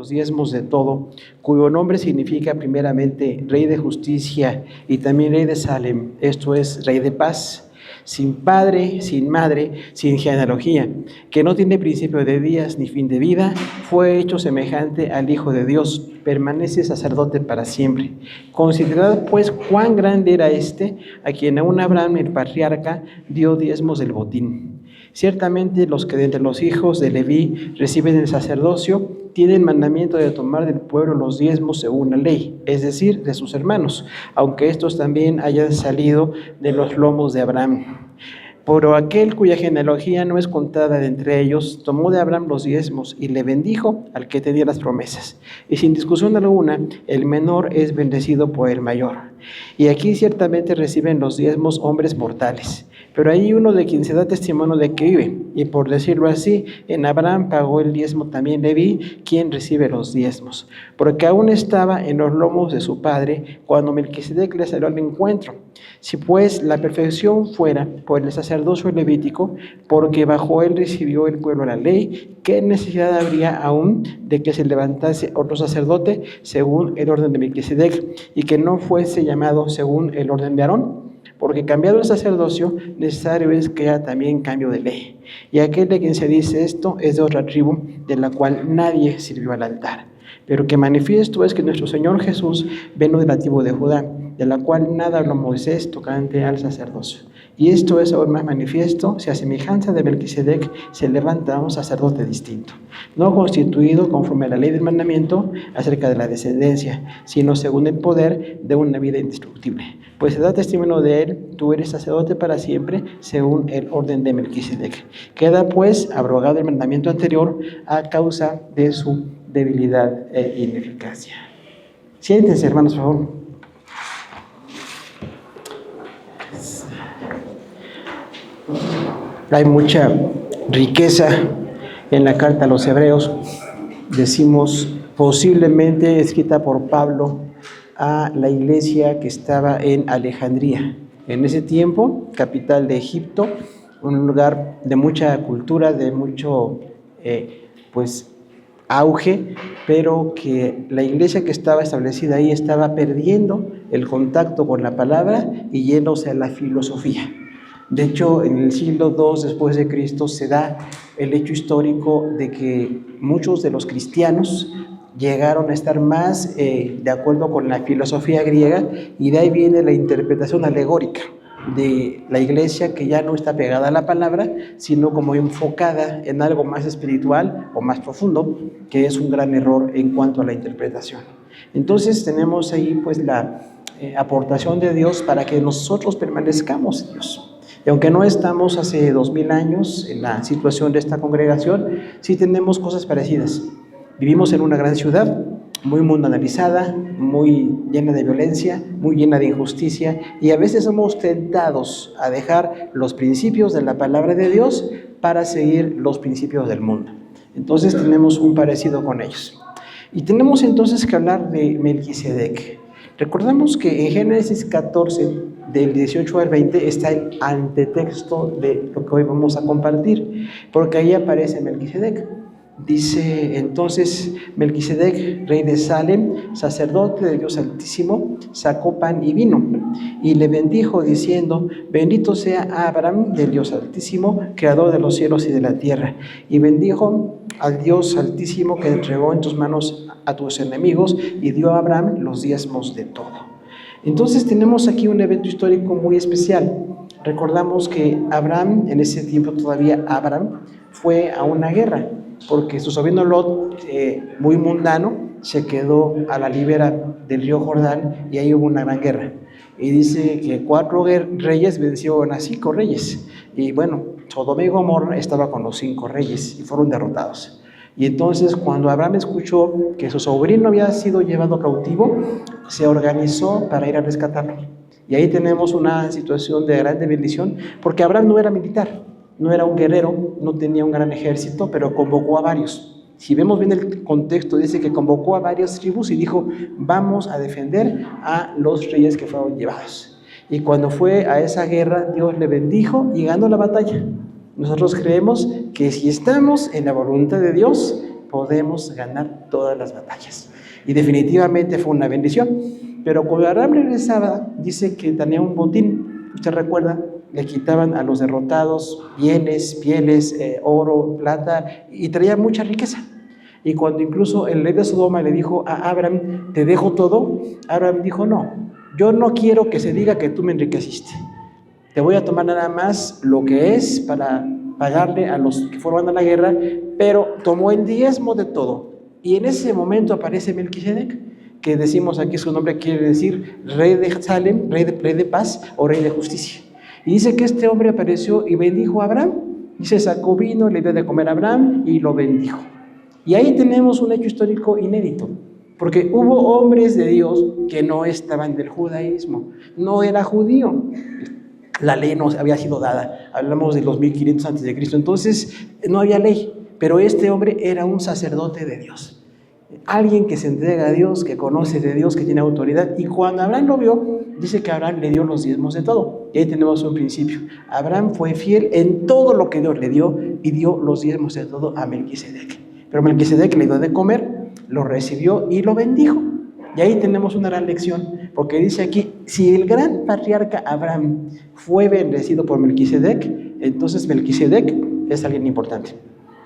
los diezmos de todo, cuyo nombre significa primeramente Rey de Justicia y también Rey de Salem, esto es, Rey de Paz, sin padre, sin madre, sin genealogía, que no tiene principio de días ni fin de vida, fue hecho semejante al Hijo de Dios, permanece sacerdote para siempre. Considerad pues cuán grande era este, a quien aún Abraham el patriarca dio diezmos del botín. Ciertamente los que de entre los hijos de Leví reciben el sacerdocio tienen mandamiento de tomar del pueblo los diezmos según la ley, es decir, de sus hermanos, aunque estos también hayan salido de los lomos de Abraham. Pero aquel cuya genealogía no es contada de entre ellos, tomó de Abraham los diezmos y le bendijo al que tenía las promesas. Y sin discusión alguna, el menor es bendecido por el mayor. Y aquí ciertamente reciben los diezmos hombres mortales. Pero hay uno de quien se da testimonio de que vive, y por decirlo así, en Abraham pagó el diezmo también Leví, quien recibe los diezmos, porque aún estaba en los lomos de su padre cuando Melquisedec le salió al encuentro. Si pues la perfección fuera por el sacerdocio levítico, porque bajo él recibió el pueblo la ley, ¿qué necesidad habría aún de que se levantase otro sacerdote según el orden de Melquisedec, y que no fuese llamado según el orden de Aarón? Porque cambiado el sacerdocio, necesario es que haya también cambio de ley. Y aquel de quien se dice esto es de otra tribu, de la cual nadie sirvió al altar. Pero que manifiesto es que nuestro Señor Jesús vino de la tribu de Judá, de la cual nada habló Moisés tocante al sacerdocio. Y esto es aún más manifiesto si a semejanza de Melquisedec se levanta un sacerdote distinto, no constituido conforme a la ley del mandamiento acerca de la descendencia, sino según el poder de una vida indestructible. Pues se da testimonio de él, tú eres sacerdote para siempre, según el orden de Melquisedec. Queda pues abrogado el mandamiento anterior a causa de su debilidad e ineficacia. Siéntense, hermanos, por favor. Hay mucha riqueza en la carta a los Hebreos, decimos posiblemente escrita por Pablo a la iglesia que estaba en Alejandría. En ese tiempo, capital de Egipto, un lugar de mucha cultura, de mucho auge, pero que la iglesia que estaba establecida ahí estaba perdiendo el contacto con la palabra y yéndose a la filosofía. De hecho, en el siglo II después de Cristo se da el hecho histórico de que muchos de los cristianos llegaron a estar más de acuerdo con la filosofía griega, y de ahí viene la interpretación alegórica de la iglesia, que ya no está pegada a la palabra, sino como enfocada en algo más espiritual o más profundo, que es un gran error en cuanto a la interpretación. Entonces tenemos ahí pues la aportación de Dios para que nosotros permanezcamos en Dios. Y aunque no estamos hace 2000 años en la situación de esta congregación, sí tenemos cosas parecidas. Vivimos en una gran ciudad, muy mundanalizada, muy llena de violencia, muy llena de injusticia, y a veces somos tentados a dejar los principios de la palabra de Dios para seguir los principios del mundo. Entonces tenemos un parecido con ellos. Y tenemos entonces que hablar de Melquisedec. Recordamos que en Génesis 14, del 18 al 20, está el antetexto de lo que hoy vamos a compartir, porque ahí aparece Melquisedec. Dice entonces: Melquisedec, rey de Salem, sacerdote de Dios Altísimo, sacó pan y vino, y le bendijo diciendo: bendito sea Abraham del Dios Altísimo, creador de los cielos y de la tierra. Y bendijo al Dios Altísimo, que entregó en tus manos a tus enemigos, y dio a Abraham los diezmos de todo. Entonces tenemos aquí un evento histórico muy especial. Recordamos que Abraham, en ese tiempo todavía Abraham, fue a una guerra, porque su sobrino Lot, muy mundano, se quedó a la ribera del río Jordán, y ahí hubo una gran guerra. Y dice que 4 reyes vencieron a 5 reyes. Y bueno, Sodoma y Gomorra estaba con los 5 reyes y fueron derrotados. Y entonces, cuando Abraham escuchó que su sobrino había sido llevado cautivo, se organizó para ir a rescatarlo. Y ahí tenemos una situación de grande bendición, porque Abraham no era militar, no era un guerrero, no tenía un gran ejército, pero convocó a varios. Si vemos bien el contexto, dice que convocó a varias tribus y dijo: vamos a defender a los reyes que fueron llevados. Y cuando fue a esa guerra, Dios le bendijo y ganó la batalla. Nosotros creemos que si estamos en la voluntad de Dios, podemos ganar todas las batallas. Y definitivamente fue una bendición. Pero cuando Abraham regresaba, dice que tenía un botín. ¿Usted recuerda? Le quitaban a los derrotados bienes, pieles, oro, plata, y traía mucha riqueza. Y cuando incluso el rey de Sodoma le dijo a Abraham, ¿te dejo todo? Abraham dijo, no, yo no quiero que se diga que tú me enriqueciste. Te voy a tomar nada más lo que es para pagarle a los que fueron a la guerra, pero tomó el diezmo de todo. Y en ese momento aparece Melquisedec, que decimos aquí su nombre quiere decir rey de Salem, rey de paz o rey de justicia. Y dice que este hombre apareció y bendijo a Abraham. Dice, sacó vino, le dio de comer a Abraham y lo bendijo. Y ahí tenemos un hecho histórico inédito, porque hubo hombres de Dios que no estaban del judaísmo, no era judío. La ley no había sido dada, hablamos de los 1500 a.C., entonces no había ley, pero este hombre era un sacerdote de Dios, alguien que se entrega a Dios, que conoce de Dios, que tiene autoridad. Y cuando Abraham lo vio, dice que Abraham le dio los diezmos de todo. Y ahí tenemos un principio. Abraham fue fiel en todo lo que Dios le dio y dio los diezmos de todo a Melquisedec. Pero Melquisedec le dio de comer, lo recibió y lo bendijo. Y ahí tenemos una gran lección, porque dice aquí, si el gran patriarca Abraham fue bendecido por Melquisedec, entonces Melquisedec es alguien importante.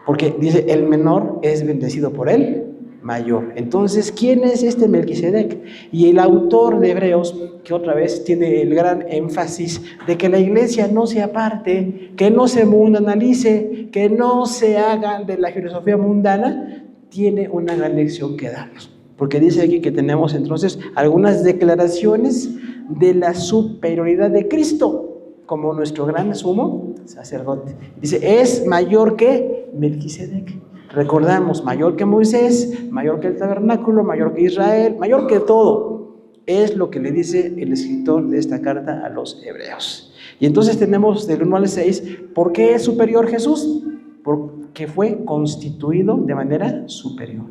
Porque dice, el menor es bendecido por él mayor. Entonces, ¿quién es este Melquisedec? Y el autor de Hebreos, que otra vez tiene el gran énfasis de que la iglesia no se aparte, que no se mundanalice, que no se haga de la filosofía mundana, tiene una gran lección que darnos. Porque dice aquí que tenemos entonces algunas declaraciones de la superioridad de Cristo como nuestro gran sumo sacerdote. Dice, es mayor que Melquisedec. Recordamos, mayor que Moisés, mayor que el tabernáculo, mayor que Israel, mayor que todo. Es lo que le dice el escritor de esta carta a los hebreos. Y entonces tenemos del 1 al 6, ¿por qué es superior Jesús? Porque fue constituido de manera superior.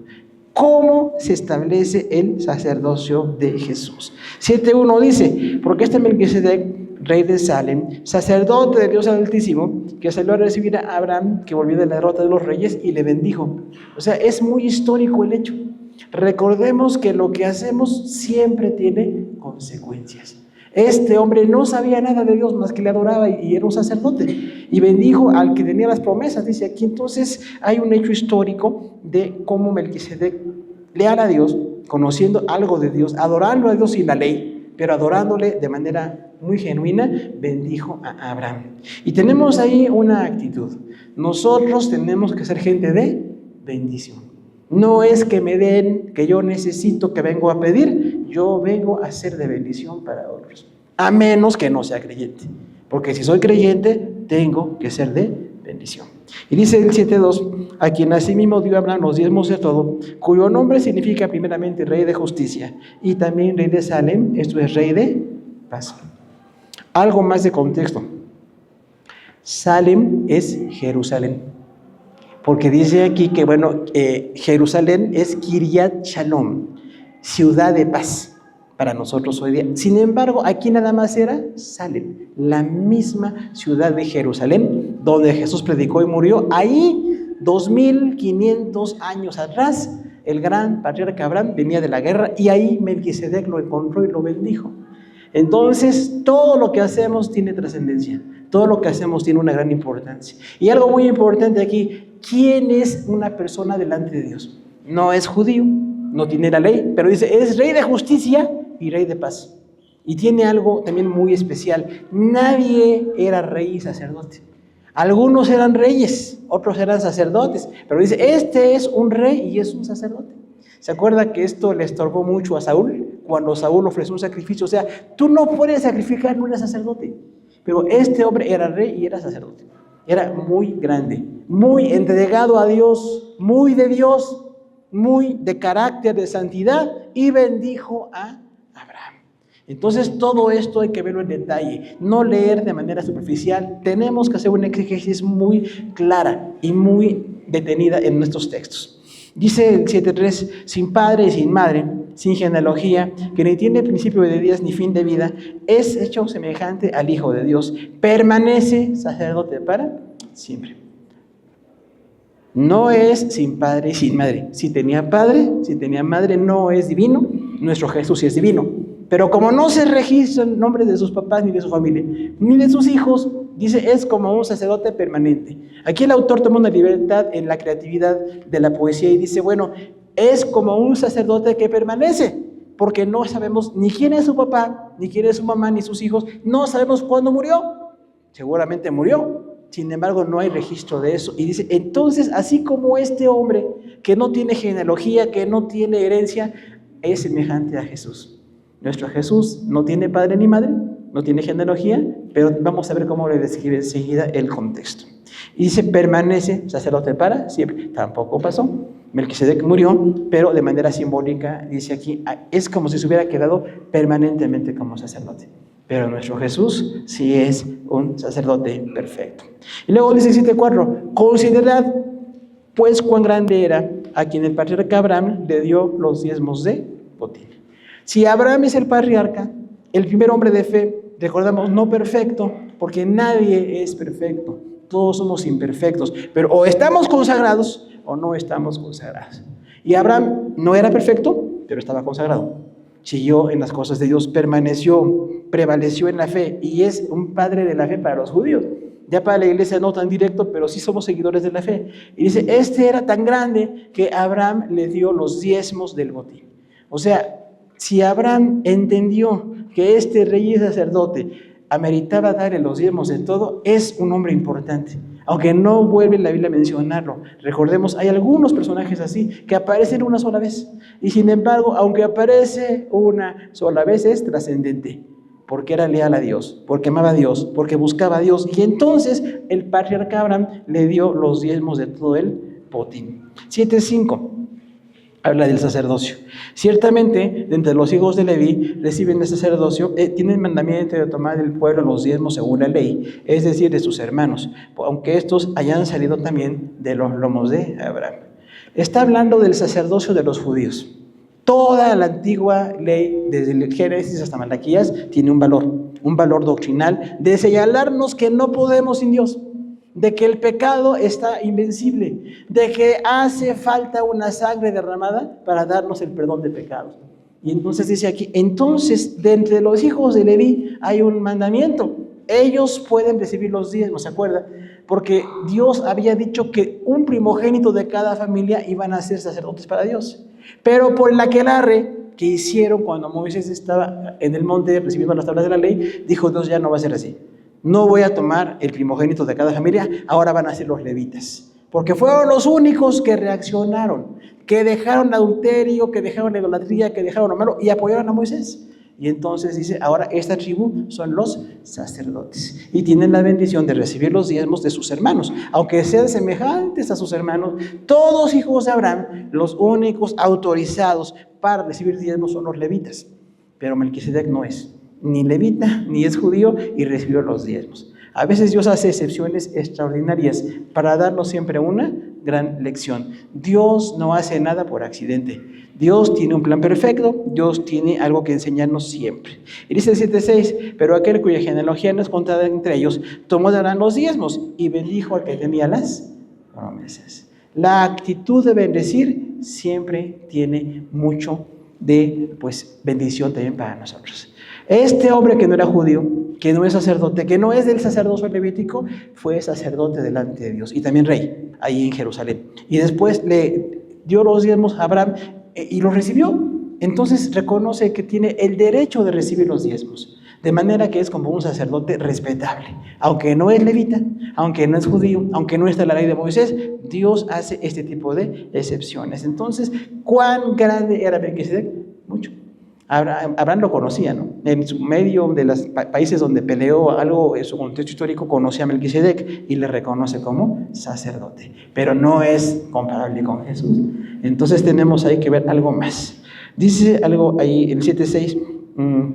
¿Cómo se establece el sacerdocio de Jesús? 7.1 dice, porque este Melquisedec, rey de Salem, sacerdote de Dios Altísimo, que salió a recibir a Abraham, que volvió de la derrota de los reyes, y le bendijo. O sea, es muy histórico el hecho. Recordemos que lo que hacemos siempre tiene consecuencias. Este hombre no sabía nada de Dios más que le adoraba y era un sacerdote. Y bendijo al que tenía las promesas, dice aquí. Entonces hay un hecho histórico de cómo Melquisedec, leal a Dios, conociendo algo de Dios, adorando a Dios sin la ley, pero adorándole de manera muy genuina, bendijo a Abraham. Y tenemos ahí una actitud. Nosotros tenemos que ser gente de bendición. No es que me den, que yo necesito, que vengo a pedir, yo vengo a ser de bendición para otros. A menos que no sea creyente. Porque si soy creyente, tengo que ser de bendición. Y dice el 7.2, a quien asimismo dio Abraham los diezmos de todo, cuyo nombre significa primeramente rey de justicia, y también rey de Salem, esto es rey de paz. Algo más de contexto. Salem es Jerusalén. Porque dice aquí que, Jerusalén es Kiryat Shalom, ciudad de paz, para nosotros hoy día. Sin embargo, aquí nada más era Salem, la misma ciudad de Jerusalén, donde Jesús predicó y murió. Ahí, 2500 años atrás, el gran patriarca Abraham venía de la guerra y ahí Melquisedec lo encontró y lo bendijo. Entonces, todo lo que hacemos tiene trascendencia, todo lo que hacemos tiene una gran importancia. Y algo muy importante aquí, ¿quién es una persona delante de Dios? No es judío, no tiene la ley, pero dice, es rey de justicia y rey de paz. Y tiene algo también muy especial, nadie era rey y sacerdote. Algunos eran reyes, otros eran sacerdotes, pero dice, este es un rey y es un sacerdote. ¿Se acuerda que esto le estorbó mucho a Saúl? Cuando Saúl ofreció un sacrificio, o sea, tú no puedes sacrificar, no eres sacerdote. Pero este hombre era rey y era sacerdote. Era muy grande, muy entregado a Dios, muy de Dios, muy de carácter de santidad, y bendijo a Abraham. Entonces todo esto hay que verlo en detalle, no leer de manera superficial. Tenemos que hacer una exégesis muy clara y muy detenida en nuestros textos. Dice el 7.3, sin padre y sin madre, sin genealogía, que ni tiene principio de días ni fin de vida, es hecho semejante al Hijo de Dios, permanece sacerdote para siempre. No es sin padre y sin madre. Si tenía padre, si tenía madre, no es divino. Nuestro Jesús sí es divino. Pero como no se registra el nombre de sus papás, ni de su familia, ni de sus hijos, dice, es como un sacerdote permanente. Aquí el autor toma una libertad en la creatividad de la poesía y dice, bueno, es como un sacerdote que permanece, porque no sabemos ni quién es su papá, ni quién es su mamá, ni sus hijos, no sabemos cuándo murió. Seguramente murió. Sin embargo, no hay registro de eso. Y dice, entonces, así como este hombre que no tiene genealogía, que no tiene herencia, es semejante a Jesús. Nuestro Jesús no tiene padre ni madre, no tiene genealogía, pero vamos a ver cómo le describe enseguida el contexto. Y dice, permanece sacerdote para siempre. Tampoco pasó. Melquisedec murió, pero de manera simbólica, dice aquí, es como si se hubiera quedado permanentemente como sacerdote. Pero nuestro Jesús sí es un sacerdote perfecto. Y luego dice 7:4, considerad pues cuán grande era a quien el patriarca Abraham le dio los diezmos de botín. Si Abraham es el patriarca, el primer hombre de fe, recordamos, no perfecto, porque nadie es perfecto, todos somos imperfectos, pero o estamos consagrados o no estamos consagrados. Y Abraham no era perfecto, pero estaba consagrado. Siguió en las cosas de Dios, permaneció, prevaleció en la fe y es un padre de la fe para los judíos. Ya para la iglesia no tan directo, pero sí somos seguidores de la fe. Y dice, este era tan grande que Abraham le dio los diezmos del botín. O sea, si Abraham entendió que este rey y sacerdote ameritaba darle los diezmos de todo, es un hombre importante. Aunque no vuelve la Biblia a mencionarlo. Recordemos, hay algunos personajes así que aparecen una sola vez. Y sin embargo, aunque aparece una sola vez, es trascendente. Porque era leal a Dios, porque amaba a Dios, porque buscaba a Dios. Y entonces el patriarca Abraham le dio los diezmos de todo el botín. 7:5. Habla del sacerdocio. Ciertamente, de entre los hijos de Leví reciben el sacerdocio, tienen mandamiento de tomar del pueblo los diezmos según la ley, es decir, de sus hermanos, aunque estos hayan salido también de los lomos de Abraham. Está hablando del sacerdocio de los judíos. Toda la antigua ley, desde el Génesis hasta Malaquías, tiene un valor doctrinal de señalarnos que no podemos sin Dios, de que el pecado está invencible, de que hace falta una sangre derramada para darnos el perdón de pecados. Y entonces dice aquí, entonces de entre los hijos de Leví hay un mandamiento, ellos pueden recibir los diezmos, ¿se acuerda? Porque Dios había dicho que un primogénito de cada familia iban a ser sacerdotes para Dios, pero por el aquelarre que hicieron cuando Moisés estaba en el monte recibiendo las tablas de la ley, dijo Dios, ya no va a ser así. No voy a tomar el primogénito de cada familia, ahora van a ser los levitas. Porque fueron los únicos que reaccionaron, que dejaron el adulterio, que dejaron la idolatría, que dejaron lo malo y apoyaron a Moisés. Y entonces dice, ahora esta tribu son los sacerdotes y tienen la bendición de recibir los diezmos de sus hermanos. Aunque sean semejantes a sus hermanos, todos hijos de Abraham, los únicos autorizados para recibir diezmos son los levitas. Pero Melquisedec no es ni levita, ni es judío y recibió los diezmos. A veces Dios hace excepciones extraordinarias para darnos siempre una gran lección. Dios no hace nada por accidente. Dios tiene un plan perfecto, Dios tiene algo que enseñarnos siempre. Y dice el 7:6, pero aquel cuya genealogía no es contada entre ellos, tomó de Abraham los diezmos y bendijo al que tenía las promesas. La actitud de bendecir siempre tiene mucho de bendición también para nosotros. Este hombre que no era judío, que no es sacerdote, que no es del sacerdocio levítico, fue sacerdote delante de Dios y también rey, ahí en Jerusalén. Y después le dio los diezmos a Abraham y los recibió. Entonces reconoce que tiene el derecho de recibir los diezmos, de manera que es como un sacerdote respetable. Aunque no es levita, aunque no es judío, aunque no está en la ley de Moisés, Dios hace este tipo de excepciones. Entonces, ¿cuán grande era Melquisedec? Mucho. Abraham lo conocía, ¿no? En su medio de los países donde peleó algo, en su contexto histórico, conocía a Melquisedec y le reconoce como sacerdote, pero no es comparable con Jesús. Entonces tenemos ahí que ver algo más. Dice algo ahí en 7:6,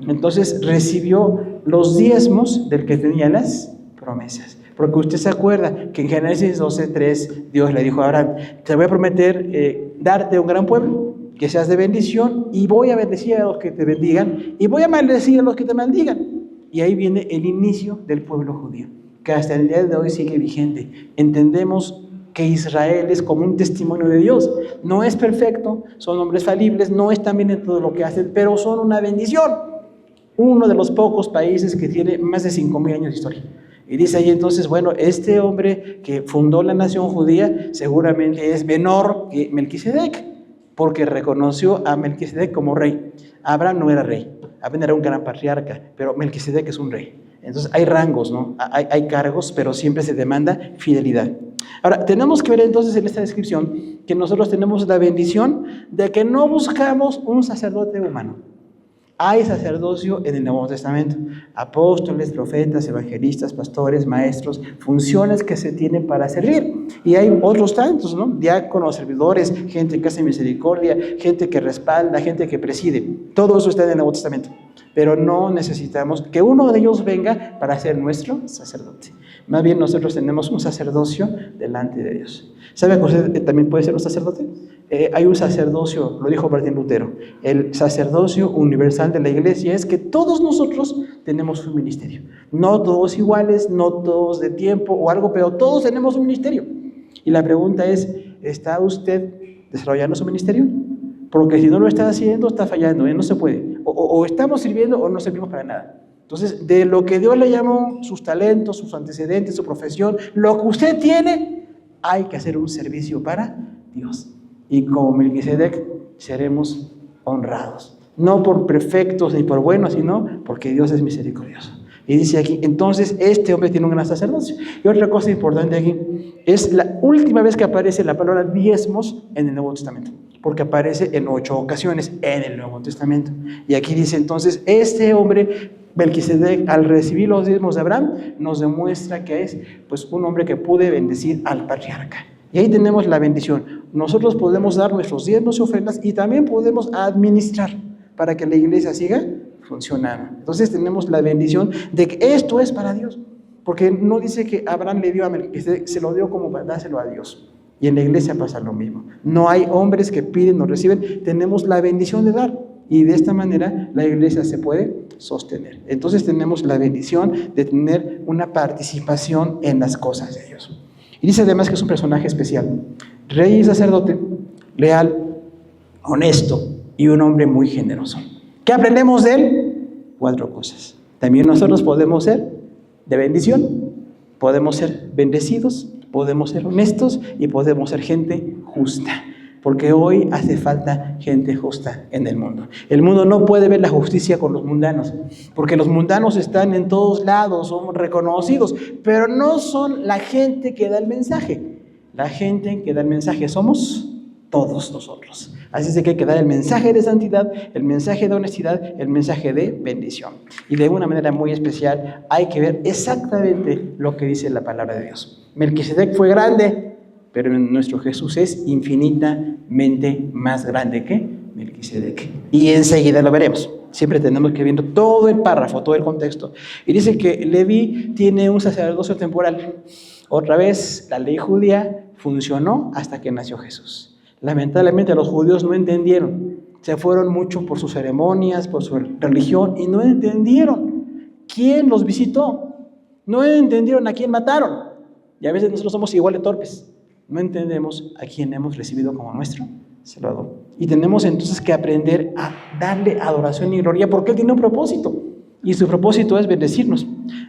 entonces recibió los diezmos del que tenía las promesas. Porque usted se acuerda que en Génesis 12:3 Dios le dijo a Abraham, te voy a prometer darte un gran pueblo, que seas de bendición, y voy a bendecir a los que te bendigan, y voy a maldecir a los que te maldigan. Y ahí viene el inicio del pueblo judío, que hasta el día de hoy sigue vigente. Entendemos que Israel es como un testimonio de Dios. No es perfecto, son hombres falibles, no están bien en todo lo que hacen, pero son una bendición. Uno de los pocos países que tiene más de 5,000 años de historia. Y dice ahí entonces, bueno, este hombre que fundó la nación judía seguramente es menor que Melquisedec, porque reconoció a Melquisedec como rey. Abraham no era rey, Abraham era un gran patriarca, pero Melquisedec es un rey. Entonces hay rangos, ¿no? Hay cargos, pero siempre se demanda fidelidad. Ahora, tenemos que ver entonces en esta descripción que nosotros tenemos la bendición de que no buscamos un sacerdote humano. Hay sacerdocio en el Nuevo Testamento, apóstoles, profetas, evangelistas, pastores, maestros, funciones que se tienen para servir. Y hay otros tantos, ¿no? Diáconos, servidores, gente que hace misericordia, gente que respalda, gente que preside. Todo eso está en el Nuevo Testamento. Pero no necesitamos que uno de ellos venga para ser nuestro sacerdote. Más bien nosotros tenemos un sacerdocio delante de Dios. ¿Sabe que usted también puede ser un sacerdote? Hay un sacerdocio, lo dijo Martín Lutero, el sacerdocio universal de la iglesia es que todos nosotros tenemos un ministerio. No todos iguales, no todos de tiempo o algo, pero todos tenemos un ministerio. Y la pregunta es, ¿está usted desarrollando su ministerio? Porque si no lo está haciendo, está fallando, no se puede. O estamos sirviendo o no servimos para nada. Entonces, de lo que Dios le llamó, sus talentos, sus antecedentes, su profesión, lo que usted tiene, hay que hacer un servicio para Dios. Y como Melquisedec seremos honrados. No por perfectos ni por buenos, sino porque Dios es misericordioso. Y dice aquí, entonces este hombre tiene un gran sacerdocio. Y otra cosa importante aquí, es la última vez que aparece la palabra diezmos en el Nuevo Testamento. Porque aparece en 8 ocasiones en el Nuevo Testamento. Y aquí dice entonces, este hombre, Melquisedec, al recibir los diezmos de Abraham, nos demuestra que es pues, un hombre que puede bendecir al patriarca. Y ahí tenemos la bendición. Nosotros podemos dar nuestros diezmos y ofrendas y también podemos administrar para que la iglesia siga funcionando. Entonces tenemos la bendición de que esto es para Dios. Porque no dice que Abraham le dio a Melquisedec, se lo dio como para dárselo a Dios. Y en la iglesia pasa lo mismo. No hay hombres que piden o reciben. Tenemos la bendición de dar. Y de esta manera la iglesia se puede sostener. Entonces tenemos la bendición de tener una participación en las cosas de Dios. Y dice además que es un personaje especial. Rey y sacerdote, leal, honesto y un hombre muy generoso. ¿Qué aprendemos de él? 4 cosas. También nosotros podemos ser de bendición, podemos ser bendecidos, podemos ser honestos y podemos ser gente justa. Porque hoy hace falta gente justa en el mundo. El mundo no puede ver la justicia con los mundanos, porque los mundanos están en todos lados, son reconocidos, pero no son la gente que da el mensaje. La gente que da el mensaje somos todos nosotros. Así es que hay que dar el mensaje de santidad, el mensaje de honestidad, el mensaje de bendición. Y de una manera muy especial hay que ver exactamente lo que dice la palabra de Dios. Melquisedec fue grande, pero nuestro Jesús es infinitamente más grande que Melquisedec. Y enseguida lo veremos. Siempre tenemos que ver todo el párrafo, todo el contexto. Y dice que Leví tiene un sacerdocio temporal. Otra vez, la ley judía funcionó hasta que nació Jesús. Lamentablemente los judíos no entendieron. Se fueron mucho por sus ceremonias, por su religión, y no entendieron quién los visitó. No entendieron a quién mataron. Y a veces nosotros somos igual de torpes. No entendemos a quién hemos recibido como nuestro Salvador. Y tenemos entonces que aprender a darle adoración y gloria porque Él tiene un propósito. Y su propósito es bendecirnos,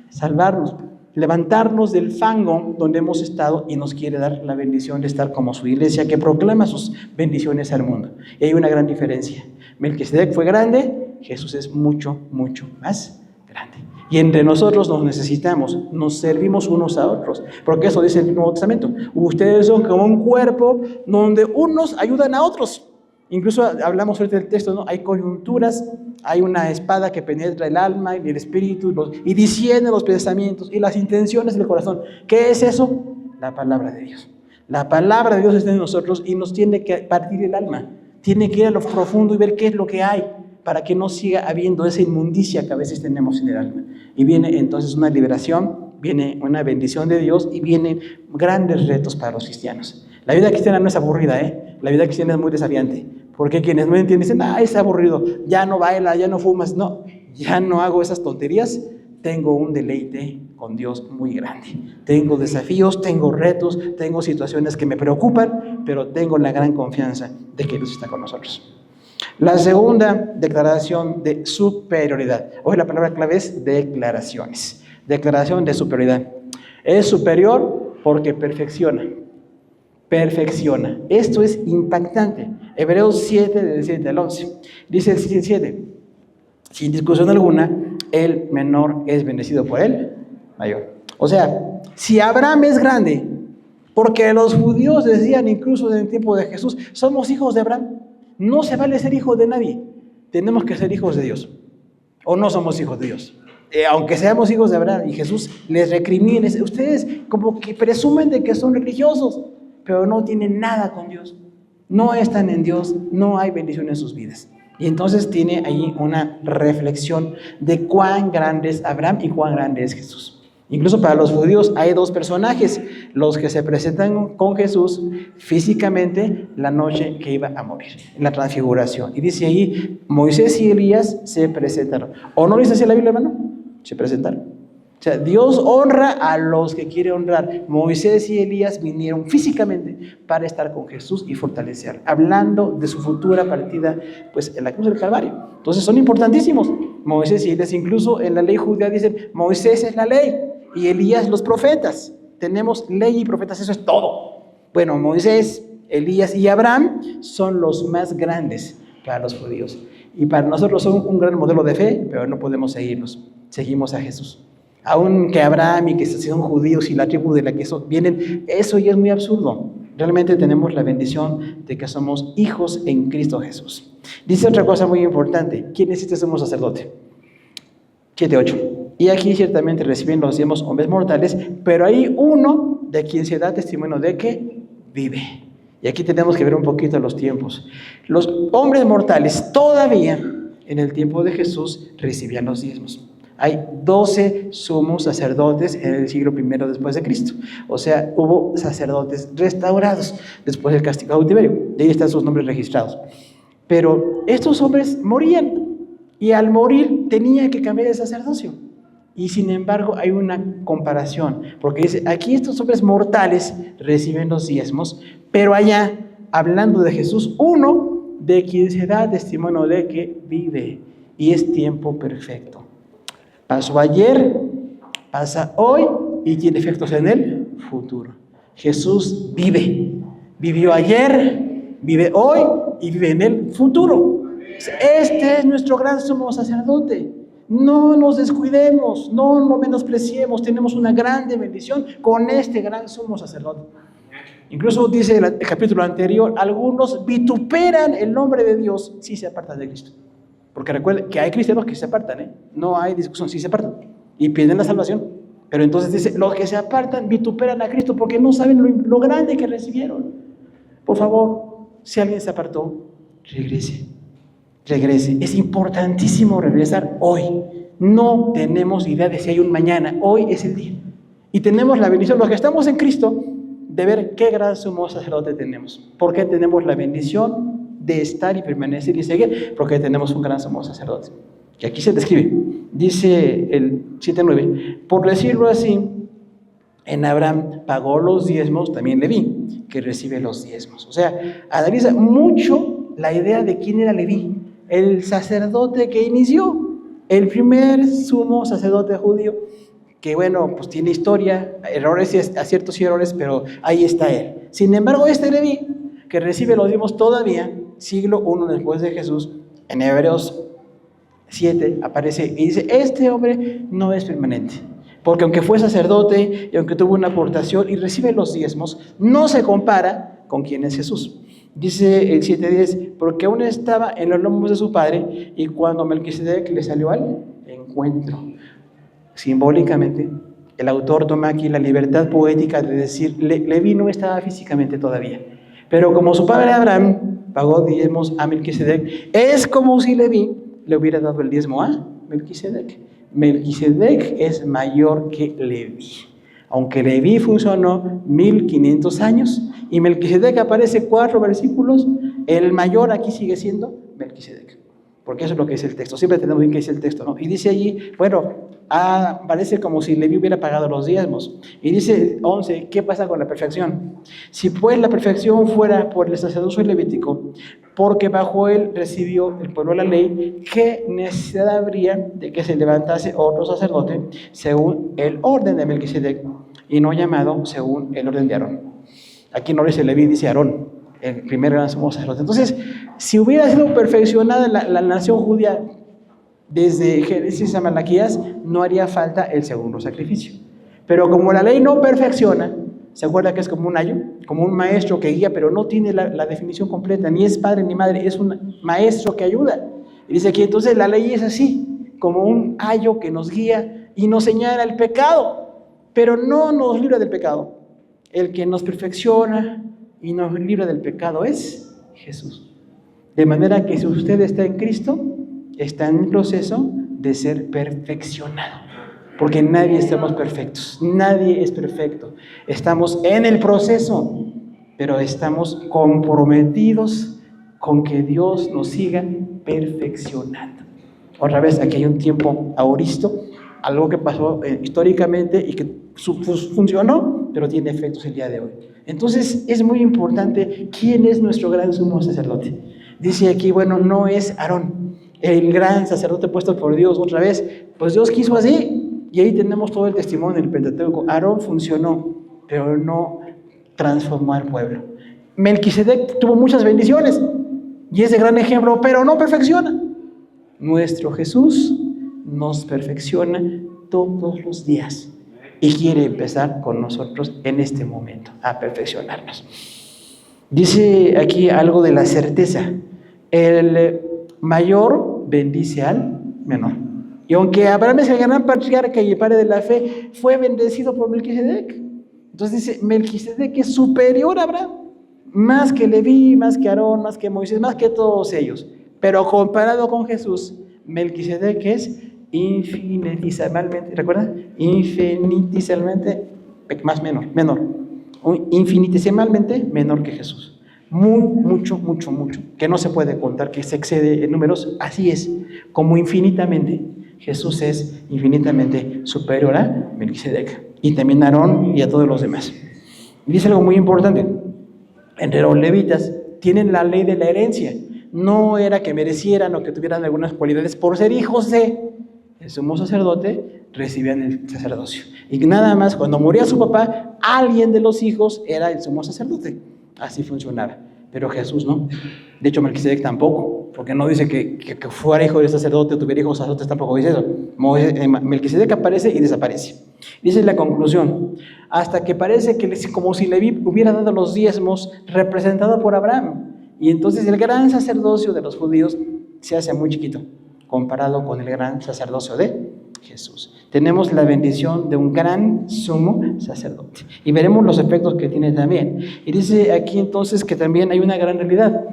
salvarnos, levantarnos del fango donde hemos estado y nos quiere dar la bendición de estar como su iglesia que proclama sus bendiciones al mundo. Y hay una gran diferencia. Melquisedec fue grande, Jesús es mucho, mucho más grande. Y entre nosotros nos necesitamos, nos servimos unos a otros, porque eso dice el Nuevo Testamento. Ustedes son como un cuerpo donde unos ayudan a otros. Incluso hablamos ahorita del texto, ¿no? Hay coyunturas, hay una espada que penetra el alma y el espíritu y discierne los pensamientos y las intenciones del corazón. ¿Qué es eso? La palabra de Dios. La palabra de Dios está en nosotros y nos tiene que partir el alma. Tiene que ir a lo profundo y ver qué es lo que hay, para que no siga habiendo esa inmundicia que a veces tenemos en el alma. Y viene entonces una liberación, viene una bendición de Dios y vienen grandes retos para los cristianos. La vida cristiana no es aburrida, La vida cristiana es muy desafiante, porque quienes no entienden dicen, es aburrido, ya no bailas, ya no fumas, no, ya no hago esas tonterías, tengo un deleite con Dios muy grande. Tengo desafíos, tengo retos, tengo situaciones que me preocupan, pero tengo la gran confianza de que Dios está con nosotros. La segunda declaración de superioridad. Hoy la palabra clave es declaraciones. Declaración de superioridad. Es superior porque perfecciona. Perfecciona. Esto es impactante. Hebreos 7, del 7 al 11. Dice el 7. Sin discusión alguna, el menor es bendecido por el mayor. O sea, si Abraham es grande, porque los judíos decían incluso en el tiempo de Jesús, somos hijos de Abraham. No se vale ser hijo de nadie. Tenemos que ser hijos de Dios. O no somos hijos de Dios. Aunque seamos hijos de Abraham, y Jesús les recrimina, ustedes como que presumen de que son religiosos, pero no tienen nada con Dios. No están en Dios, no hay bendición en sus vidas. Y entonces tiene ahí una reflexión de cuán grande es Abraham y cuán grande es Jesús. Incluso para los judíos hay dos personajes, los que se presentan con Jesús físicamente la noche que iba a morir, en la transfiguración. Y dice ahí, Moisés y Elías se presentaron. ¿O no dice así la Biblia, hermano? Se presentaron. O sea, Dios honra a los que quiere honrar. Moisés y Elías vinieron físicamente para estar con Jesús y fortalecer, hablando de su futura partida pues, en la cruz del Calvario. Entonces son importantísimos. Moisés y Elías, incluso en la ley judía dicen, Moisés es la ley y Elías los profetas. Tenemos ley y profetas, eso es todo. Bueno, Moisés, Elías y Abraham son los más grandes para los judíos. Y para nosotros son un gran modelo de fe, pero no podemos seguirlos. Seguimos a Jesús. Aunque Abraham y que son judíos y la tribu de la que vienen, eso ya es muy absurdo. Realmente tenemos la bendición de que somos hijos en Cristo Jesús. Dice otra cosa muy importante, ¿quién es este sumo sacerdote? 7:8. Y aquí ciertamente reciben los diezmos hombres mortales, pero hay uno de quien se da testimonio de que vive. Y aquí tenemos que ver un poquito los tiempos. Los hombres mortales todavía en el tiempo de Jesús recibían los diezmos. Hay 12 sumos sacerdotes en el siglo I después de Cristo. O sea, hubo sacerdotes restaurados después del cautiverio. De ahí están sus nombres registrados. Pero estos hombres morían y al morir tenía que cambiar de sacerdocio. Y sin embargo hay una comparación, porque dice, aquí estos hombres mortales reciben los diezmos, pero allá, hablando de Jesús, uno de quien se da testimonio de que vive y es tiempo perfecto. Pasó ayer, pasa hoy y tiene efectos en el futuro. Jesús vive. Vivió ayer, vive hoy y vive en el futuro. Este es nuestro gran sumo sacerdote. No nos descuidemos, no lo menospreciemos. Tenemos una grande bendición con este gran sumo sacerdote. Incluso dice el capítulo anterior, algunos vituperan el nombre de Dios si se apartan de Cristo. Porque recuerden que hay cristianos que se apartan, no hay discusión, sí se apartan y pierden la salvación. Pero entonces dice, los que se apartan vituperan a Cristo porque no saben lo grande que recibieron. Por favor, si alguien se apartó, regrese. Es importantísimo regresar hoy. No tenemos idea de si hay un mañana, hoy es el día. Y tenemos la bendición, los que estamos en Cristo, de ver qué gran sumo sacerdote tenemos. Porque tenemos la bendición de estar y permanecer y seguir, porque tenemos un gran sumo sacerdote. Que aquí se describe, dice el 7:9, por decirlo así, en Abraham pagó los diezmos, también Leví, que recibe los diezmos. O sea, analiza mucho la idea de quién era Leví, el sacerdote que inició, el primer sumo sacerdote judío, que bueno, pues tiene historia, errores, aciertos y errores, pero ahí está él. Sin embargo, este Leví, que recibe los diezmos todavía, siglo I después de Jesús, en Hebreos 7 aparece y dice, este hombre no es permanente, porque aunque fue sacerdote y aunque tuvo una aportación y recibe los diezmos, no se compara con quien es Jesús. Dice el 7:10, porque aún estaba en los lomos de su padre y cuando Melquisedec le salió al encuentro. Simbólicamente, el autor toma aquí la libertad poética de decir, Leví no estaba físicamente todavía, pero como su padre Abraham pagó diezmos a Melquisedec, es como si Leví le hubiera dado el diezmo a Melquisedec. Melquisedec es mayor que Leví. Aunque Leví funcionó 1500 años y Melquisedec aparece 4 versículos, el mayor aquí sigue siendo Melquisedec. porque eso es lo que dice el texto. Siempre tenemos bien que dice el texto, ¿no? Y dice allí, bueno, parece como si Leví hubiera pagado los diezmos. Y dice 11, ¿qué pasa con la perfección? Si pues la perfección fuera por el sacerdocio levítico, porque bajo él recibió el pueblo la ley, ¿qué necesidad habría de que se levantase otro sacerdote según el orden de Melquisedec y no llamado según el orden de Aarón? Aquí no dice Leví, dice Aarón, el primer gran sumo sacerdote. Entonces, si hubiera sido perfeccionada la nación judía desde Génesis a Malaquías, no haría falta el segundo sacrificio. Pero como la ley no perfecciona, ¿se acuerda que es como un ayo? Como un maestro que guía, pero no tiene la definición completa, ni es padre ni madre, es un maestro que ayuda. Y dice aquí, entonces la ley es así, como un ayo que nos guía y nos señala el pecado, pero no nos libra del pecado. El que nos perfecciona y nos libra del pecado es Jesús. De manera que si usted está en Cristo, está en el proceso de ser perfeccionado. Porque nadie estamos perfectos, nadie es perfecto. Estamos en el proceso, pero estamos comprometidos con que Dios nos siga perfeccionando. Otra vez, aquí hay un tiempo aoristo, algo que pasó históricamente y que funcionó, pero tiene efectos el día de hoy. Entonces, es muy importante quién es nuestro gran sumo sacerdote. Dice aquí, bueno, no es Aarón, el gran sacerdote puesto por Dios otra vez, pues Dios quiso así. Y ahí tenemos todo el testimonio del Pentateuco. Aarón funcionó, pero no transformó al pueblo. Melquisedec tuvo muchas bendiciones y es de gran ejemplo, pero no perfecciona. Nuestro Jesús nos perfecciona todos los días y quiere empezar con nosotros en este momento a perfeccionarnos. Dice aquí algo de la certeza. El mayor bendice al menor. Y aunque Abraham es el gran patriarca y el padre de la fe, fue bendecido por Melquisedec. Entonces dice, Melquisedec es superior a Abraham, más que Leví, más que Aarón, más que Moisés, más que todos ellos. Pero comparado con Jesús, Melquisedec es infinitesimalmente, ¿recuerda? Infinitesimalmente menor. Infinitesimalmente menor que Jesús. Mucho, que no se puede contar, que se excede en números. Así es, como infinitamente. Jesús es infinitamente superior a Melquisedec y también a Aarón y a todos los demás. Y dice algo muy importante: entre los levitas tienen la ley de la herencia. No era que merecieran o que tuvieran algunas cualidades por ser hijos de el sumo sacerdote, recibían el sacerdocio. Y nada más, cuando moría su papá, alguien de los hijos era el sumo sacerdote. Así funcionaba. Pero Jesús no. De hecho, Melquisedec tampoco, porque no dice que fuera hijo del sacerdote o tuviera hijos sacerdotes, tampoco dice eso. Melquisedec aparece y desaparece. Dice la conclusión: hasta que parece que como si Leví hubiera dado los diezmos representado por Abraham. Y entonces el gran sacerdocio de los judíos se hace muy chiquito comparado con el gran sacerdocio de Jesús. Tenemos la bendición de un gran sumo sacerdote. Y veremos los efectos que tiene también. Y dice aquí entonces que también hay una gran realidad.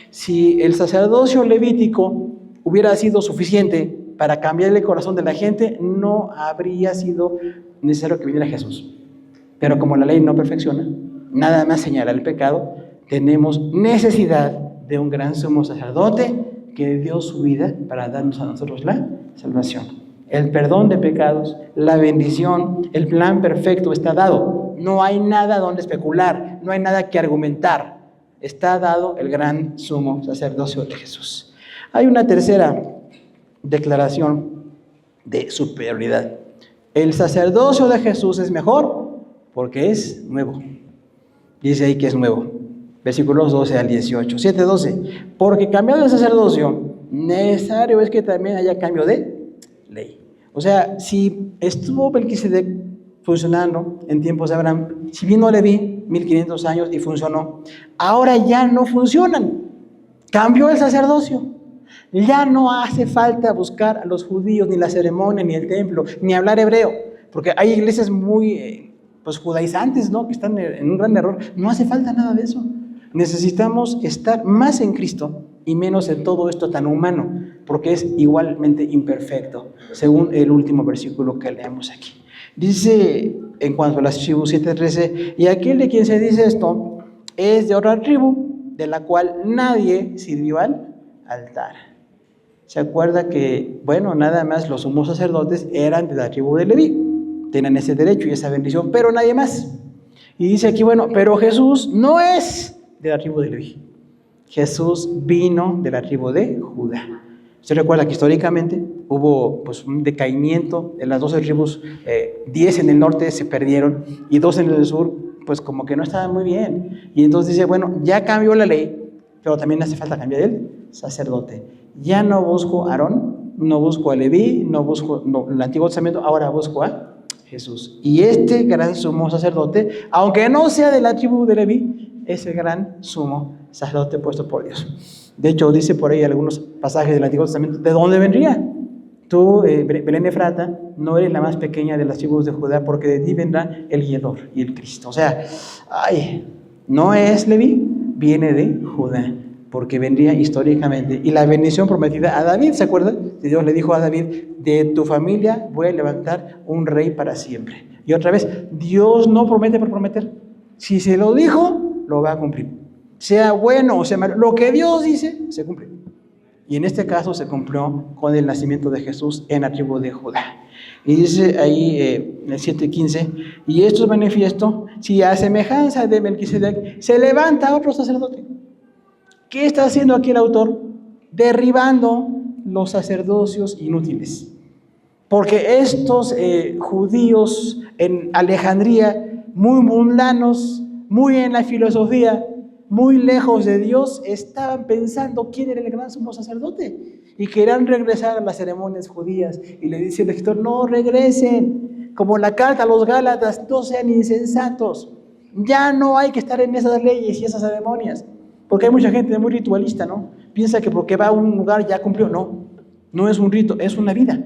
Si el sacerdocio levítico hubiera sido suficiente para cambiar el corazón de la gente, no habría sido necesario que viniera Jesús. Pero como la ley no perfecciona, nada más señala el pecado, tenemos necesidad de un gran sumo sacerdote que dio su vida para darnos a nosotros la salvación. El perdón de pecados, la bendición, el plan perfecto está dado. No hay nada donde especular, no hay nada que argumentar. Está dado el gran sumo sacerdocio de Jesús. Hay una tercera declaración de superioridad. El sacerdocio de Jesús es mejor porque es nuevo. Dice ahí que es nuevo. Versículos 12 al 18. 7:12. Porque cambiado el sacerdocio, necesario es que también haya cambio de ley. O sea, si estuvo Melquisedec funcionando en tiempos de Abraham, si vino Leví 1500 años y funcionó, ahora ya no funcionan. Cambió el sacerdocio. Ya no hace falta buscar a los judíos, ni la ceremonia, ni el templo, ni hablar hebreo, porque hay iglesias muy judaizantes, ¿no?, que están en un gran error. No hace falta nada de eso. Necesitamos estar más en Cristo y menos en todo esto tan humano, porque es igualmente imperfecto, según el último versículo que leemos aquí. Dice en cuanto a las tribus 7:13, y aquel de quien se dice esto es de otra tribu, de la cual nadie sirvió al altar. se acuerda que, bueno, nada más los sumos sacerdotes eran de la tribu de Leví, tenían ese derecho y esa bendición, pero nadie más. Y dice aquí, bueno, pero Jesús no es de la tribu de Leví. Jesús vino de la tribu de Judá. Usted recuerda que históricamente hubo pues, un decaimiento de las 12 tribus, 10 en el norte se perdieron y 2 en el sur, pues como que no estaban muy bien. Y entonces dice, bueno, ya cambió la ley, pero también hace falta cambiar el sacerdote. Ya no busco a Aarón, no busco a Leví, no busco el Antiguo Testamento, ahora busco a Jesús. Y este gran sumo sacerdote, aunque no sea de la tribu de Leví, es el gran sumo sacerdote puesto por Dios. De hecho, dice por ahí algunos pasajes del Antiguo Testamento, ¿de dónde vendría? Tú, Belén Efrata, no eres la más pequeña de las tribus de Judá, porque de ti vendrá el guiador y el Cristo. O sea, no es Leví, viene de Judá, porque vendría históricamente. Y la bendición prometida a David, ¿se acuerda? Dios le dijo a David, de tu familia voy a levantar un rey para siempre. Y otra vez, Dios no promete por prometer. Si se lo dijo, lo va a cumplir. Sea bueno o sea malo, lo que Dios dice, se cumple. Y en este caso se cumplió con el nacimiento de Jesús en la tribu de Judá. Y dice ahí en el 7:15, y esto es manifiesto, si a semejanza de Melquisedec se levanta otro sacerdote. ¿Qué está haciendo aquí el autor? Derribando los sacerdocios inútiles. Porque estos judíos en Alejandría, muy mundanos, muy en la filosofía, muy lejos de Dios, estaban pensando quién era el gran sumo sacerdote y querían regresar a las ceremonias judías. Y le dice el escritor, no regresen, como la carta a los Gálatas, no sean insensatos. Ya no hay que estar en esas leyes y esas ceremonias. Porque hay mucha gente muy ritualista, ¿no? Piensa que porque va a un lugar ya cumplió. No, no es un rito, es una vida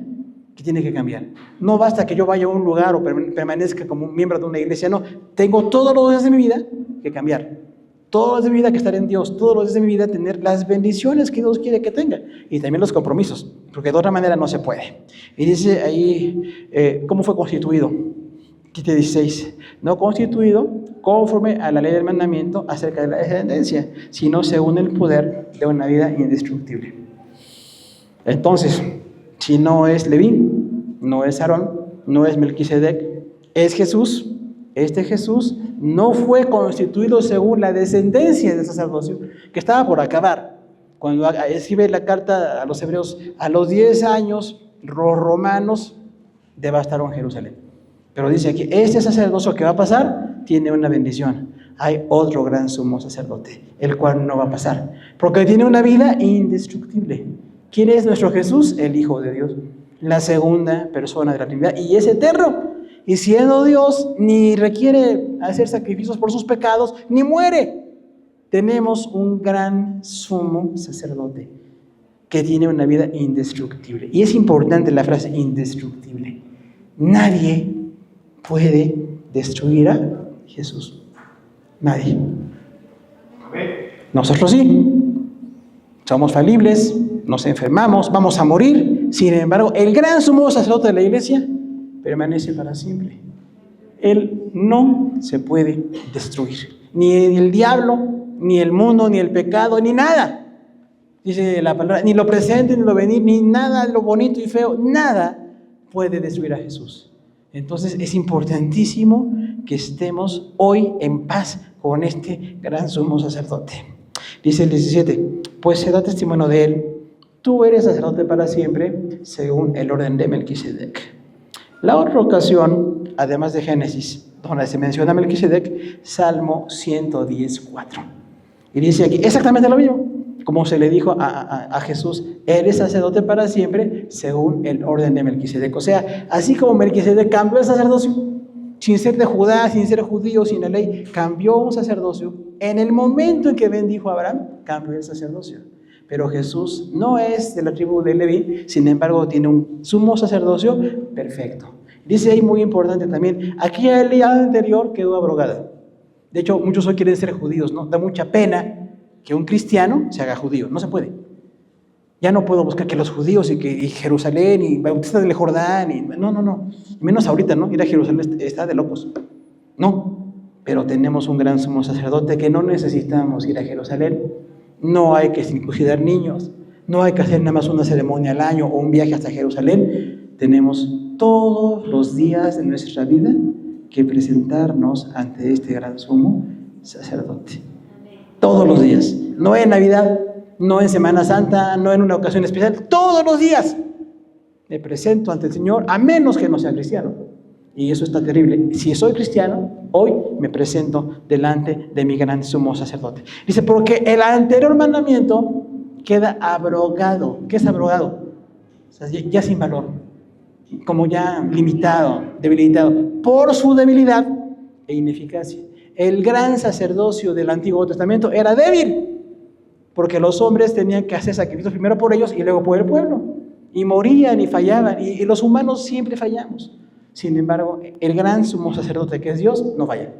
que tiene que cambiar. No basta que yo vaya a un lugar o permanezca como un miembro de una iglesia, no. Tengo todos los días de mi vida que cambiar. Todos los días de mi vida que estar en Dios, todos los días de mi vida tener las bendiciones que Dios quiere que tenga y también los compromisos, porque de otra manera no se puede. Y dice ahí, ¿cómo fue constituido? 16, no constituido conforme a la ley del mandamiento acerca de la descendencia, sino según el poder de una vida indestructible. Entonces, si no es Leví, no es Aarón, no es Melquisedec, es Jesús. Este Jesús no fue constituido según la descendencia del sacerdocio, que estaba por acabar. Cuando escribe la carta a los hebreos, a los 10 años, los romanos devastaron Jerusalén. Pero dice aquí, este sacerdocio que va a pasar tiene una bendición. Hay otro gran sumo sacerdote, el cual no va a pasar, porque tiene una vida indestructible. ¿Quién es nuestro Jesús? El Hijo de Dios, la segunda persona de la Trinidad, y es eterno. Y siendo Dios, ni requiere hacer sacrificios por sus pecados, ni muere. Tenemos un gran sumo sacerdote que tiene una vida indestructible. Y es importante la frase indestructible. Nadie puede destruir a Jesús. Nadie. Nosotros sí. Somos falibles, nos enfermamos, vamos a morir. Sin embargo, el gran sumo sacerdote de la iglesia permanece para siempre. Él no se puede destruir. Ni el diablo, ni el mundo, ni el pecado, ni nada. Dice la palabra, ni lo presente, ni lo venir, ni nada de lo bonito y feo, nada puede destruir a Jesús. Entonces es importantísimo que estemos hoy en paz con este gran sumo sacerdote. Dice el 17, pues se da testimonio de él, tú eres sacerdote para siempre, según el orden de Melquisedec. La otra ocasión, además de Génesis, donde se menciona Melquisedec, Salmo 110:4. Y dice aquí exactamente lo mismo, como se le dijo a Jesús, eres sacerdote para siempre, según el orden de Melquisedec. O sea, así como Melquisedec cambió el sacerdocio, sin ser de Judá, sin ser judío, sin la ley, cambió un sacerdocio. En el momento en que bendijo a Abraham, cambió el sacerdocio. Pero Jesús no es de la tribu de Leví, sin embargo tiene un sumo sacerdocio perfecto. Dice ahí muy importante también, aquella ley anterior quedó abrogada. De hecho, muchos hoy quieren ser judíos, ¿no? Da mucha pena que un cristiano se haga judío, no se puede. Ya no puedo buscar que los judíos y Jerusalén y Bautista del Jordán, no. Menos ahorita, ¿no? Ir a Jerusalén está de locos. No, pero tenemos un gran sumo sacerdote que no necesitamos ir a Jerusalén. No hay que circuncidar niños, No hay que hacer nada más una ceremonia al año o un viaje hasta Jerusalén. Tenemos todos los días de nuestra vida que presentarnos ante este gran sumo sacerdote. Todos los días. No en Navidad, no en Semana Santa, no en una ocasión especial. Todos los días me presento ante el Señor, a menos que no sea cristiano. Y eso está terrible. Si soy cristiano, hoy me presento delante de mi gran sumo sacerdote. Dice, porque el anterior mandamiento queda abrogado. ¿Qué es abrogado? O sea, ya sin valor, como ya limitado, debilitado, por su debilidad e ineficacia. El gran sacerdocio del Antiguo Testamento era débil, porque los hombres tenían que hacer sacrificios primero por ellos y luego por el pueblo. Y morían y fallaban, y los humanos siempre fallamos. Sin embargo, el gran sumo sacerdote que es Dios, no falla.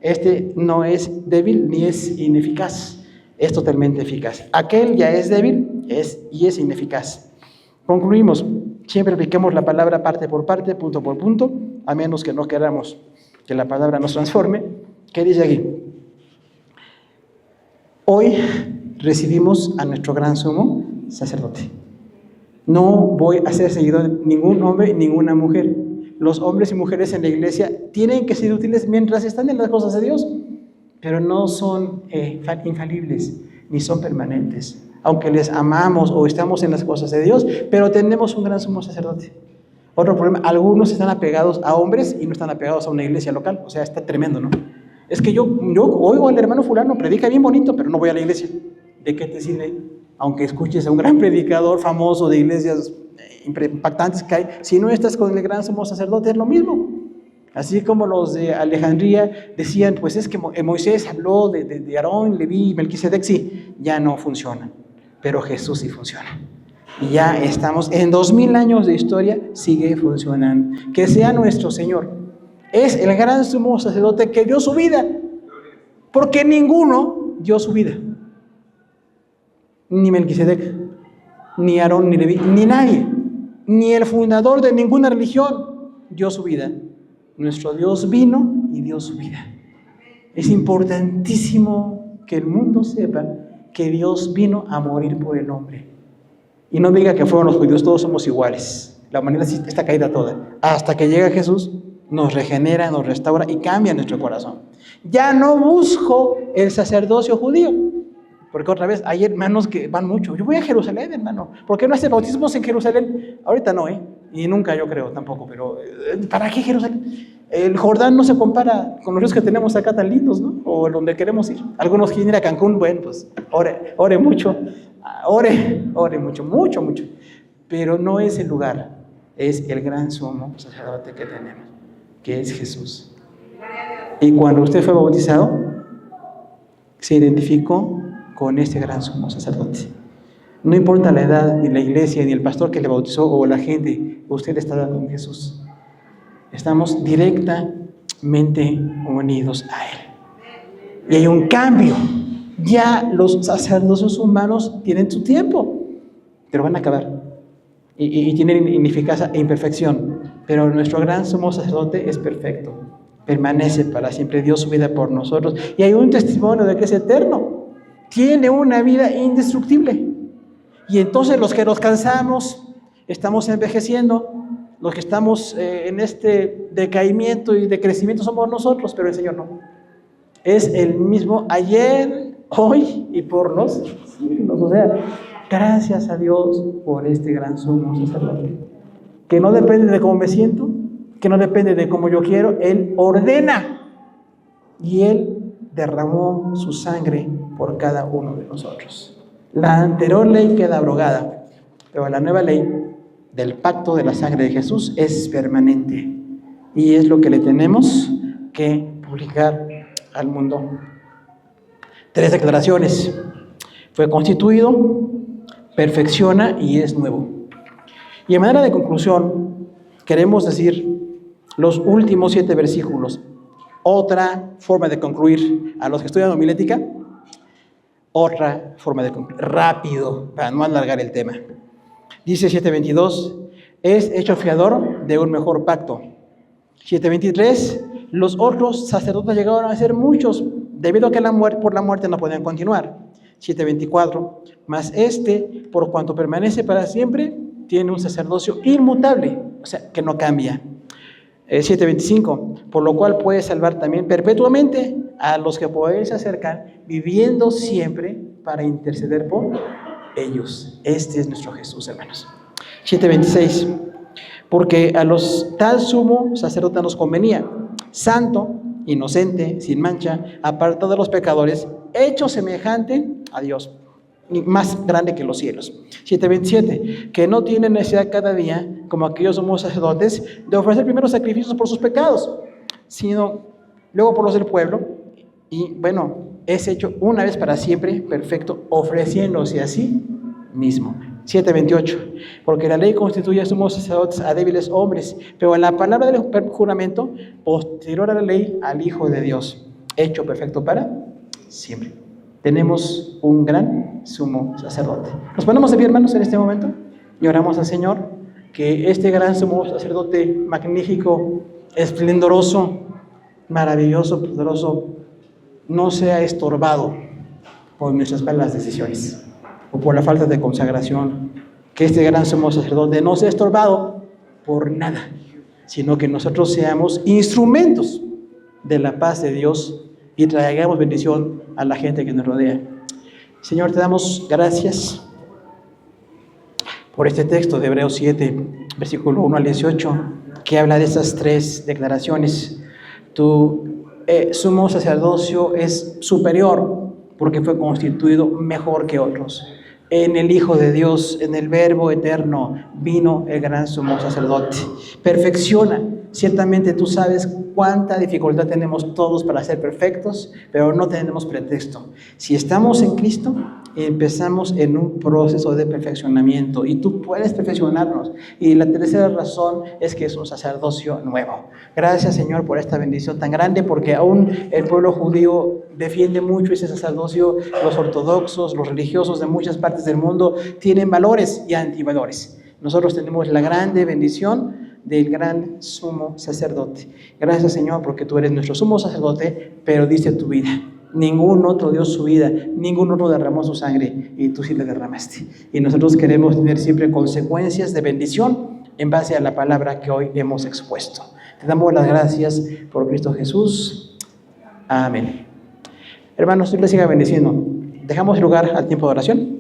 Este no es débil ni es ineficaz, es totalmente eficaz. Aquel ya es débil y es ineficaz. Concluimos, siempre apliquemos la palabra parte por parte, punto por punto, a menos que no queramos que la palabra nos transforme. ¿Qué dice aquí? Hoy recibimos a nuestro gran sumo sacerdote. No voy a ser seguidor de ningún hombre y ninguna mujer. Los hombres y mujeres en la iglesia tienen que ser útiles mientras están en las cosas de Dios, pero no son infalibles ni son permanentes. Aunque les amamos o estamos en las cosas de Dios, pero tenemos un gran sumo sacerdote. Otro problema, algunos están apegados a hombres y no están apegados a una iglesia local. O sea, está tremendo, ¿no? Es que yo oigo al hermano fulano, predica bien bonito, pero no voy a la iglesia. ¿De qué te sirve? Aunque escuches a un gran predicador famoso de iglesias impactantes que hay, si no estás con el gran sumo sacerdote es lo mismo. Así como los de Alejandría decían, pues es que Moisés habló de Aarón, Leví y Melquisedec, sí, ya no funciona, pero Jesús sí funciona. Y ya estamos en 2000 años de historia, sigue funcionando. Que sea nuestro Señor. Es el gran sumo sacerdote que dio su vida, porque ninguno dio su vida. Ni Melquisedec, ni Aarón, ni Leví, ni nadie, ni el fundador de ninguna religión dio su vida. Nuestro Dios vino y dio su vida. Es importantísimo que el mundo sepa que Dios vino a morir por el hombre. Y no diga que fueron los judíos, todos somos iguales. La humanidad está caída toda. Hasta que llega Jesús, nos regenera, nos restaura y cambia nuestro corazón. Ya no busco el sacerdocio judío. Porque otra vez hay hermanos que van mucho. Yo voy a Jerusalén, hermano. ¿Por qué no hace bautismos en Jerusalén? Ahorita no, y nunca yo creo tampoco. Pero ¿para qué Jerusalén? El Jordán no se compara con los ríos que tenemos acá tan lindos, ¿no? O donde queremos ir. Algunos quieren ir a Cancún. Bueno, pues ore mucho. Ore mucho, mucho, mucho. Pero no es el lugar. Es el gran sumo sacerdote que tenemos, que es Jesús. Y cuando usted fue bautizado, se identificó con este gran sumo sacerdote. No importa la edad, ni la iglesia, ni el pastor que le bautizó o la gente, usted está con Jesús. Estamos directamente unidos a Él. Y hay un cambio. Ya los sacerdocios humanos tienen su tiempo, pero van a acabar. Y tienen ineficacia e imperfección. Pero nuestro gran sumo sacerdote es perfecto. Permanece para siempre. Dio su vida por nosotros. Y hay un testimonio de que es eterno. Tiene una vida indestructible. Y entonces los que nos cansamos, estamos envejeciendo, los que estamos en este decaimiento y decrecimiento somos nosotros, pero el Señor no. Es el mismo ayer, hoy y por los siglos. O sea, gracias a Dios por este gran sumo sacerdote, que no depende de cómo me siento, que no depende de cómo yo quiero. Él ordena y Él derramó su sangre por cada uno de nosotros. La anterior ley queda abrogada, pero la nueva ley del pacto de la sangre de Jesús es permanente y es lo que le tenemos que publicar al mundo. 3 declaraciones. Fue constituido, perfecciona y es nuevo. Y en manera de conclusión, queremos decir los últimos 7 versículos. Otra forma de concluir a los que estudian homilética, otra forma de concluir, rápido, para no alargar el tema. Dice 7:22, es hecho fiador de un mejor pacto. 7:23, los otros sacerdotes llegaron a ser muchos, debido a que por la muerte no podían continuar. 7:24, mas este, por cuanto permanece para siempre, tiene un sacerdocio inmutable, o sea, que no cambia. 7:25, por lo cual puede salvar también perpetuamente a los que por él se acercan, viviendo siempre para interceder por ellos. Este es nuestro Jesús, hermanos. 7:26, porque a los tal sumo sacerdote nos convenía, santo, inocente, sin mancha, apartado de los pecadores, hecho semejante a Dios, y más grande que los cielos. 7:27, que no tiene necesidad cada día, como aquellos sumos sacerdotes, de ofrecer primero sacrificios por sus pecados, sino luego por los del pueblo, y bueno, es hecho una vez para siempre perfecto, ofreciéndose a sí mismo. 7:28, porque la ley constituye sumos sacerdotes a débiles hombres, pero en la palabra del juramento, posterior a la ley, al Hijo de Dios, hecho perfecto para siempre. Tenemos un gran sumo sacerdote. Nos ponemos de pie, hermanos, en este momento y oramos al Señor que este gran sumo sacerdote magnífico, esplendoroso, maravilloso, poderoso, no sea estorbado por nuestras malas decisiones o por la falta de consagración. Que este gran sumo sacerdote no sea estorbado por nada, sino que nosotros seamos instrumentos de la paz de Dios y traigamos bendición a la gente que nos rodea. Señor, te damos gracias por este texto de Hebreos 7, versículo 1 al 18, que habla de esas tres declaraciones. Tu sumo sacerdocio es superior porque fue constituido mejor que otros. En el Hijo de Dios, en el Verbo eterno, vino el gran sumo sacerdote. Perfecciona. Ciertamente tú sabes cuánta dificultad tenemos todos para ser perfectos, pero no tenemos pretexto. Si estamos en Cristo, empezamos en un proceso de perfeccionamiento y tú puedes perfeccionarnos. Y la tercera razón es que es un sacerdocio nuevo. Gracias, Señor, por esta bendición tan grande, porque aún el pueblo judío defiende mucho ese sacerdocio. Los ortodoxos, los religiosos de muchas partes del mundo tienen valores y antivalores. Nosotros tenemos la grande bendición del gran sumo sacerdote. Gracias, Señor, porque tú eres nuestro sumo sacerdote, pero diste tu vida. Ningún otro dio su vida, ningún otro derramó su sangre, y tú sí la derramaste. Y nosotros queremos tener siempre consecuencias de bendición en base a la palabra que hoy hemos expuesto. Te damos las gracias por Cristo Jesús. Amén. Hermanos, Dios les siga bendiciendo. Dejamos lugar al tiempo de oración.